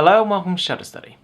Hello and welcome to Shutter Study.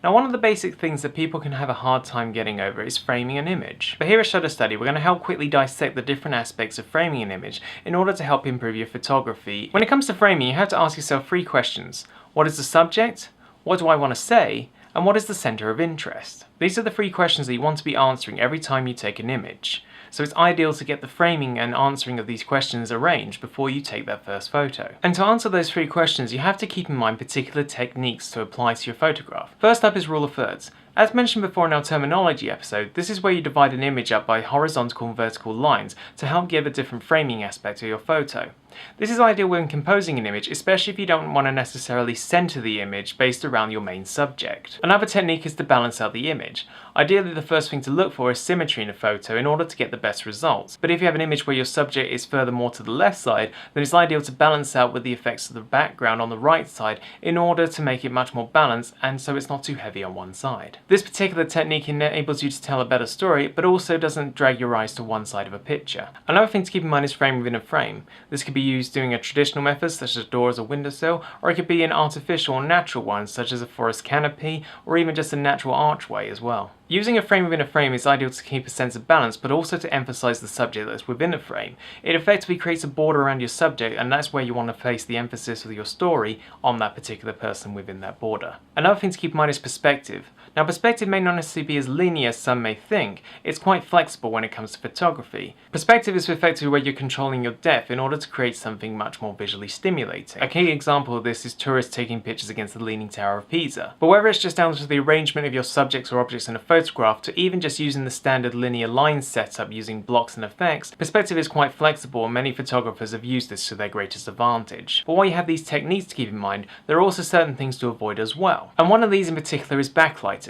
Now, one of the basic things that people can have a hard time getting over is framing an image. But here at Shutter Study, we're going to help quickly dissect the different aspects of framing an image in order to help improve your photography. When it comes to framing, you have to ask yourself three questions. What is the subject? What do I want to say? And what is the center of interest? These are the three questions that you want to be answering every time you take an image. So it's ideal to get the framing and answering of these questions arranged before you take that first photo. And to answer those three questions, you have to keep in mind particular techniques to apply to your photograph. First up is rule of thirds. As mentioned before in our terminology episode, this is where you divide an image up by horizontal and vertical lines to help give a different framing aspect to your photo. This is ideal when composing an image, especially if you don't want to necessarily center the image based around your main subject. Another technique is to balance out the image. Ideally, the first thing to look for is symmetry in a photo in order to get the best results. But if you have an image where your subject is furthermore to the left side, then it's ideal to balance out with the effects of the background on the right side in order to make it much more balanced and so it's not too heavy on one side. This particular technique enables you to tell a better story, but also doesn't drag your eyes to one side of a picture. Another thing to keep in mind is frame within a frame. This could be used doing a traditional method such as a door as a windowsill, or it could be an artificial or natural one such as a forest canopy, or even just a natural archway as well. Using a frame within a frame is ideal to keep a sense of balance, but also to emphasize the subject that's within the frame. It effectively creates a border around your subject, and that's where you want to place the emphasis of your story on that particular person within that border. Another thing to keep in mind is perspective. Now, perspective may not necessarily be as linear as some may think. It's quite flexible when it comes to photography. Perspective is effectively where you're controlling your depth in order to create something much more visually stimulating. A key example of this is tourists taking pictures against the Leaning Tower of Pisa. But whether it's just down to the arrangement of your subjects or objects in a photograph, to even just using the standard linear line setup using blocks and effects, perspective is quite flexible and many photographers have used this to their greatest advantage. But while you have these techniques to keep in mind, there are also certain things to avoid as well. And one of these in particular is backlighting.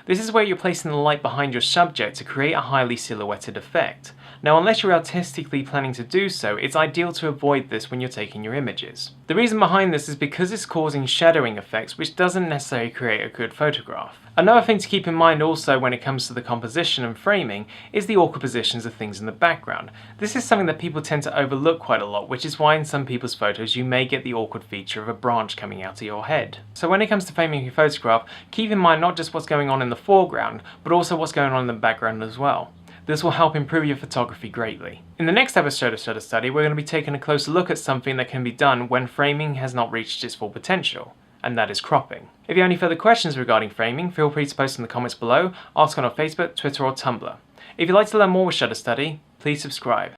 This is where you're placing the light behind your subject to create a highly silhouetted effect. Now, unless you're artistically planning to do so, it's ideal to avoid this when you're taking your images. The reason behind this is because it's causing shadowing effects, which doesn't necessarily create a good photograph. Another thing to keep in mind also when it comes to the composition and framing is the awkward positions of things in the background. This is something that people tend to overlook quite a lot, which is why in some people's photos you may get the awkward feature of a branch coming out of your head. So when it comes to framing your photograph, keep in mind not just what's going on in the foreground, but also what's going on in the background as well. This will help improve your photography greatly. In the next episode of Shutter Study, we're going to be taking a closer look at something that can be done when framing has not reached its full potential, and that is cropping. If you have any further questions regarding framing, feel free to post in the comments below, ask on our Facebook, Twitter or Tumblr. If you'd like to learn more with Shutter Study, please subscribe.